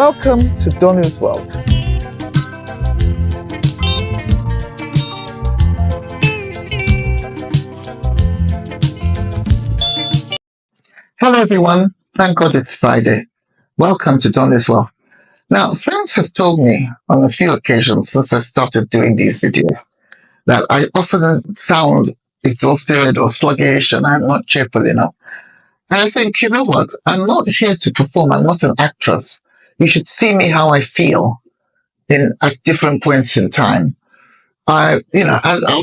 Welcome to Donu's World. Hello everyone, thank God it's Friday. Welcome to Donu's World. Now, friends have told me on a few occasions since I started doing these videos that I often sound exhausted or sluggish and I'm not cheerful enough. And I think, you know what? I'm not here to perform. I'm not an actress. You should see me how I feel at different points in time. I'll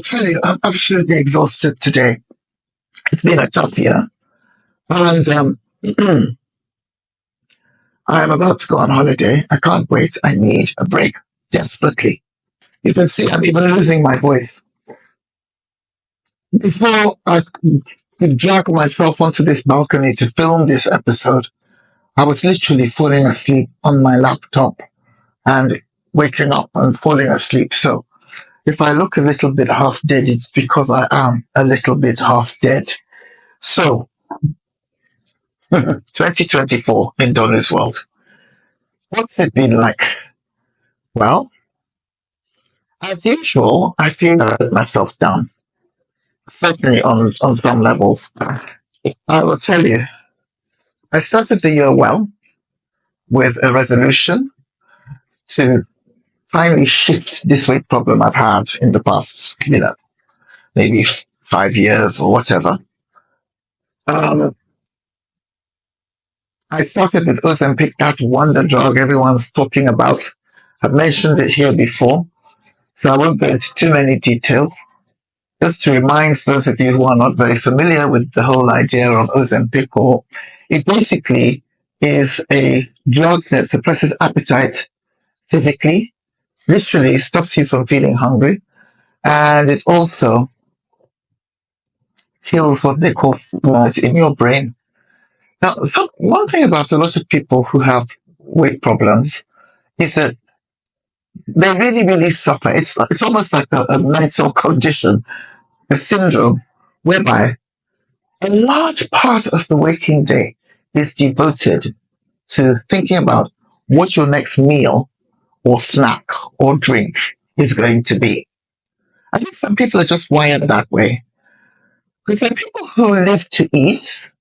tell you, I'm absolutely exhausted today. It's been a tough year. And I'm about to go on holiday. I can't wait. I need a break desperately. You can see I'm even losing my voice. Before I could drag myself onto this balcony to film this episode, I was literally falling asleep on my laptop and waking up and falling asleep. So if I look a little bit half dead, it's because I am a little bit half dead. So 2024 in Donu's World. What's it been like? Well, as usual, I feel I let myself down. Certainly on some levels. I will tell you, I started the year well with a resolution to finally shift this weight problem I've had in the past, maybe 5 years or whatever. I started with Ozempic, that wonder drug everyone's talking about. I've mentioned it here before, so I won't go into too many details. Just to remind those of you who are not very familiar with the whole idea of Ozempic, it basically is a drug that suppresses appetite physically, literally stops you from feeling hungry, and it also kills what they call food in your brain. Now, one thing about a lot of people who have weight problems is that they really, really suffer. It's almost like a mental condition, a syndrome, whereby a large part of the waking day is devoted to thinking about what your next meal or snack or drink is going to be. I think some people are just wired that way. Because there are people who live to eat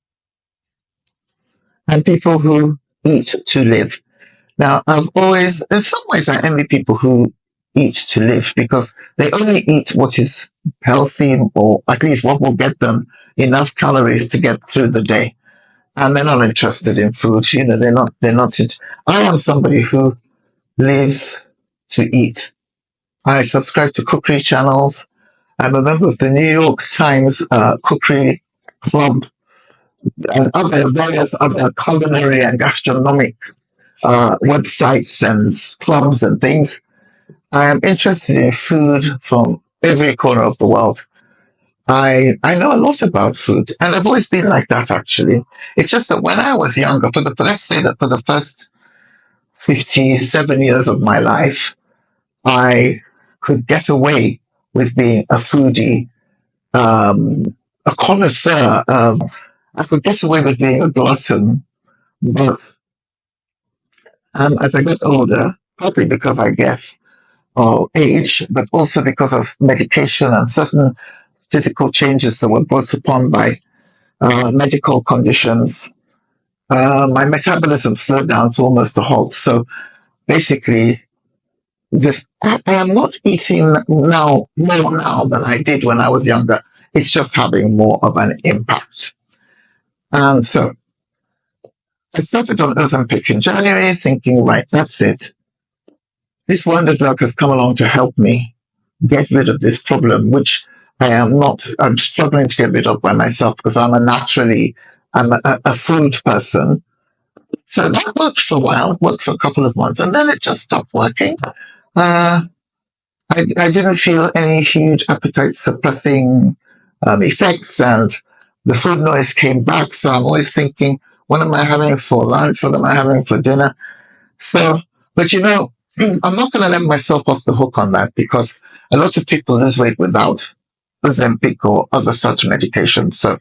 and people who eat to live. Now, in some ways, I envy people who eat to live because they only eat what is healthy or at least what will get them enough calories to get through the day. And they're not interested in food. They're not it. I am somebody who lives to eat. I subscribe to cookery channels. I'm a member of the New York Times Cookery Club and various other culinary and gastronomic websites and clubs and things. I am interested in food from every corner of the world. I know a lot about food, and I've always been like that, actually. It's just that when I was younger, let's say that for the first 57 years of my life, I could get away with being a foodie, a connoisseur. I could get away with being a glutton, but as I get older, partly because I guess of age, but also because of medication and certain physical changes that were brought upon by medical conditions, my metabolism slowed down to almost a halt. So basically, I am not eating now more now than I did when I was younger. It's just having more of an impact. And so I started on Ozempic in January, thinking, right, that's it. This wonder drug has come along to help me get rid of this problem, which I'm struggling to get rid of by myself because I'm a food person. So that worked for a while, it worked for a couple of months, and then it just stopped working. I didn't feel any huge appetite suppressing effects, and the food noise came back. So I'm always thinking, what am I having for lunch? What am I having for dinner? So, but I'm not going to let myself off the hook on that because a lot of people lose weight without Ozempic or other such medications. So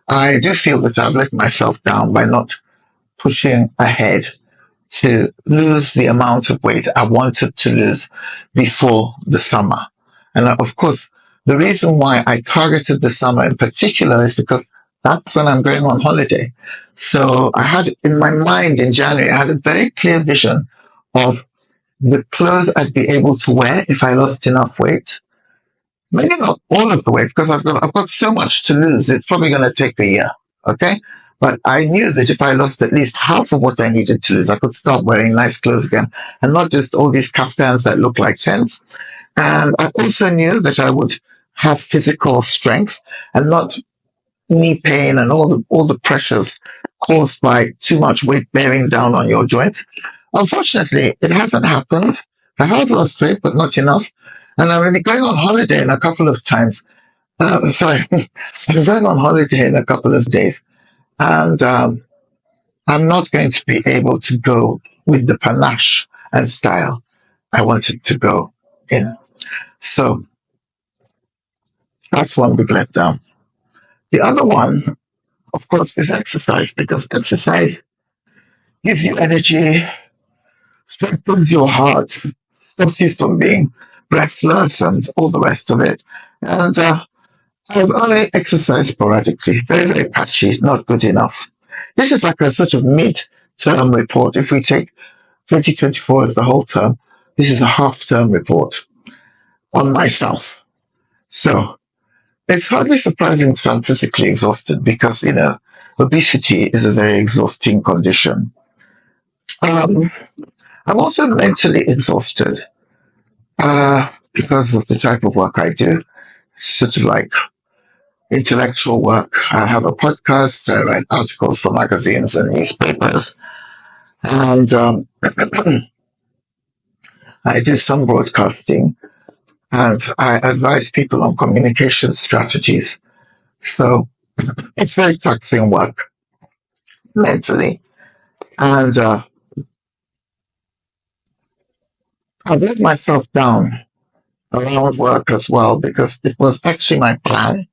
I do feel that I've let myself down by not pushing ahead to lose the amount of weight I wanted to lose before the summer. And of course, the reason why I targeted the summer in particular is because that's when I'm going on holiday. So I had in my mind in January, I had a very clear vision of the clothes I'd be able to wear if I lost enough weight. Maybe not all of the weight because I've got so much to lose. It's probably going to take a year. Okay. But I knew that if I lost at least half of what I needed to lose, I could start wearing nice clothes again and not just all these kaftans that look like tents. And I also knew that I would have physical strength and not knee pain and all the pressures caused by too much weight bearing down on your joints. Unfortunately, it hasn't happened. I have lost weight, but not enough. And I'm really going on holiday in a couple of times. Sorry, I'm going on holiday in a couple of days, and I'm not going to be able to go with the panache and style I wanted to go in. So that's one big letdown. The other one, of course, is exercise because exercise gives you energy, strengthens your heart, stops you from being breathless and all the rest of it. And I've only exercised sporadically, very, very patchy, not good enough. This is like a sort of mid-term report. If we take 2024 as the whole term, this is a half-term report on myself. So it's hardly surprising if I'm physically exhausted because, obesity is a very exhausting condition. Um, I'm also mentally exhausted because of the type of work I do. It's sort of like intellectual work. I have a podcast. I write articles for magazines and newspapers. And I do some broadcasting. And I advise people on communication strategies. So it's very taxing work mentally. And I let myself down around work as well because it was actually my plan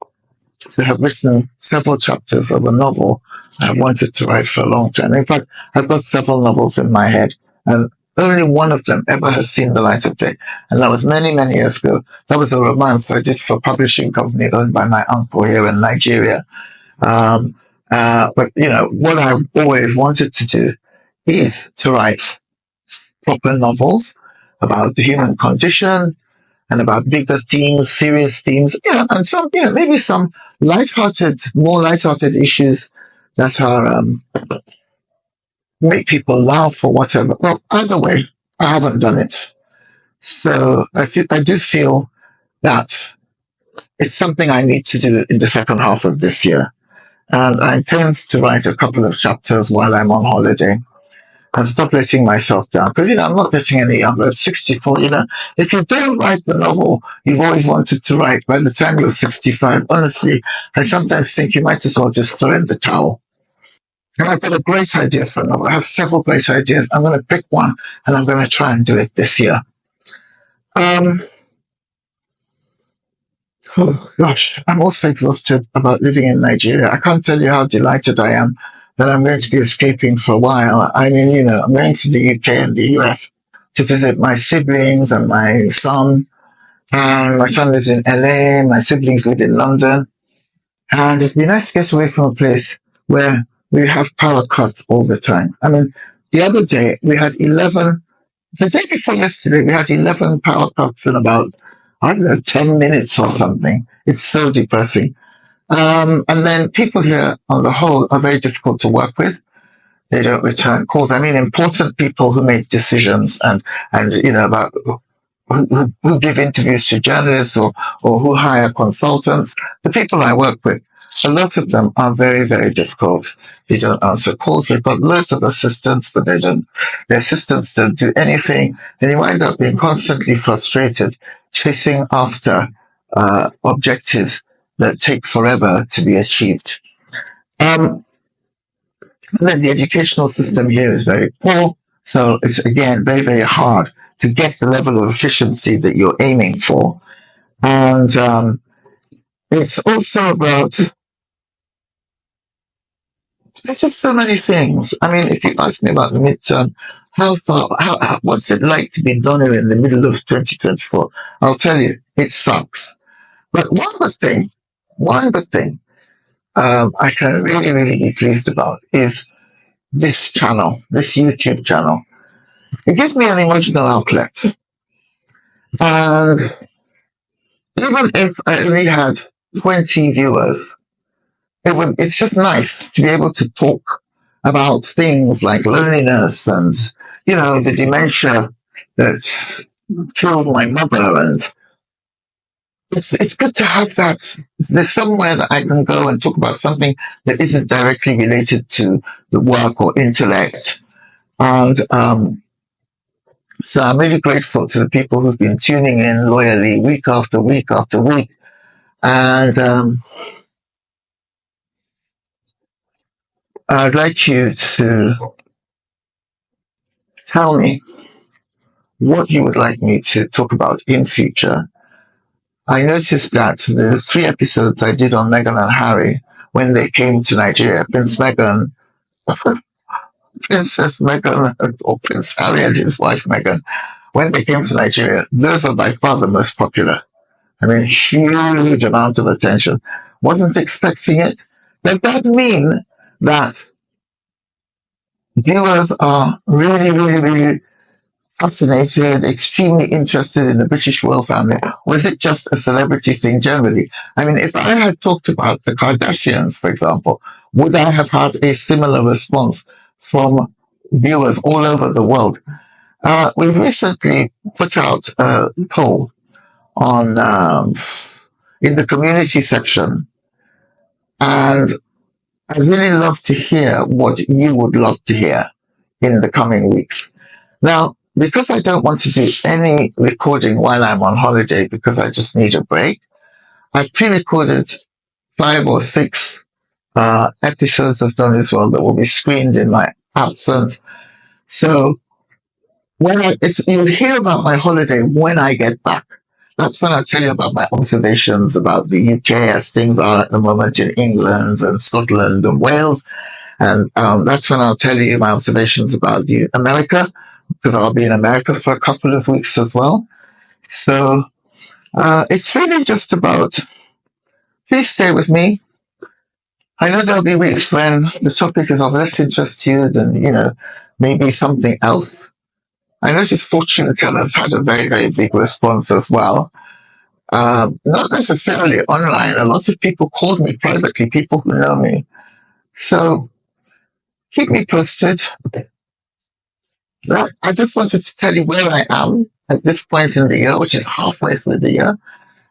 to have written several chapters of a novel I wanted to write for a long time. In fact, I've got several novels in my head, and only one of them ever has seen the light of day. And that was many, many years ago. That was a romance I did for a publishing company owned by my uncle here in Nigeria. Um, but, what I've always wanted to do is to write proper novels about the human condition, and about bigger themes, serious themes, and some, maybe some more lighthearted issues that are make people laugh or whatever. Well, either way, I haven't done it, so I do feel that it's something I need to do in the second half of this year, and I intend to write a couple of chapters while I'm on holiday. And stop letting myself down. Because, I'm not getting any younger. At 64, if you don't write the novel you've always wanted to write by the time you're 65, honestly, I sometimes think you might as well just throw in the towel. And I've got a great idea for a novel. I have several great ideas. I'm going to pick one and I'm going to try and do it this year. Oh gosh, I'm also exhausted about living in Nigeria. I can't tell you how delighted I am that I'm going to be escaping for a while. I mean, I'm going to the UK and the US to visit my siblings and my son. And my son lives in LA, my siblings live in London. And it'd be nice to get away from a place where we have power cuts all the time. I mean, the other day we had 11, the day before yesterday, we had 11 power cuts in about, I don't know, 10 minutes or something. It's so depressing. And then people here on the whole are very difficult to work with. They don't return calls. I mean, important people who make decisions and about who give interviews to journalists or who hire consultants. The people I work with, a lot of them are very, very difficult. They don't answer calls. They've got lots of assistants, but their assistants don't do anything. And you wind up being constantly frustrated, chasing after objectives that take forever to be achieved. And then the educational system here is very poor. So it's, again, very, very hard to get the level of efficiency that you're aiming for. And it's also about There's just so many things. I mean, if you ask me about the midterm, what's it like to be Donu in the middle of 2024? I'll tell you, it sucks. But one good thing, I can really, really be pleased about is this channel, this YouTube channel. It gives me an emotional outlet. And even if I only had 20 viewers, it's just nice to be able to talk about things like loneliness and, the dementia that killed my mother. And it's good to have that. There's somewhere that I can go and talk about something that isn't directly related to the work or intellect. And so I'm really grateful to the people who've been tuning in loyally week after week after week. And I'd like you to tell me what you would like me to talk about in future. I noticed that the 3 episodes I did on Meghan and Harry when they came to Nigeria, Princess Meghan, or Prince Harry and his wife Meghan, when they came to Nigeria, those were by far the most popular. I mean, huge amount of attention. Wasn't expecting it. Does that mean that viewers are really, really, really fascinated, extremely interested in the British royal family? Or is it just a celebrity thing generally? I mean, if I had talked about the Kardashians, for example, would I have had a similar response from viewers all over the world? We've recently put out a poll on in the community section, and I'd really love to hear what you would love to hear in the coming weeks. Now, because I don't want to do any recording while I'm on holiday because I just need a break, I've pre-recorded 5 or 6 episodes of Done As Well that will be screened in my absence. So you'll hear about my holiday when I get back. That's when I'll tell you about my observations about the UK as things are at the moment in England and Scotland and Wales. And that's when I'll tell you my observations about America, because I'll be in America for a couple of weeks as well. So it's really just about, please stay with me. I know there'll be weeks when the topic is of less interest to you than, maybe something else. I noticed Fortune Tellers had a very, very big response as well. Not necessarily online. A lot of people called me privately, people who know me. So keep me posted. I just wanted to tell you where I am at this point in the year, which is halfway through the year.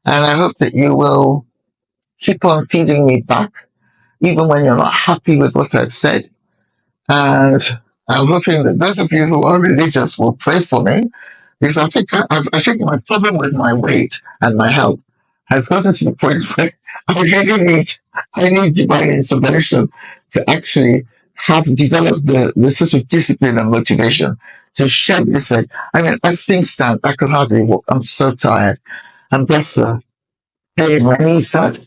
And I hope that you will keep on feeding me back, even when you're not happy with what I've said. And I'm hoping that those of you who are religious will pray for me, because I think my problem with my weight and my health has gotten to the point where I need divine intervention to actually have developed the sort of discipline and motivation to shed this weight. I mean, as things stand, I could hardly walk. I'm so tired. And that's hey, my knees hurt.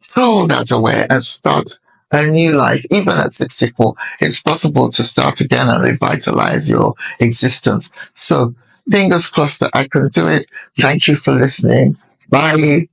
Throw that away and start a new life. Even at 64, it's possible to start again and revitalize your existence. So, fingers crossed that I can do it. Thank you for listening. Bye.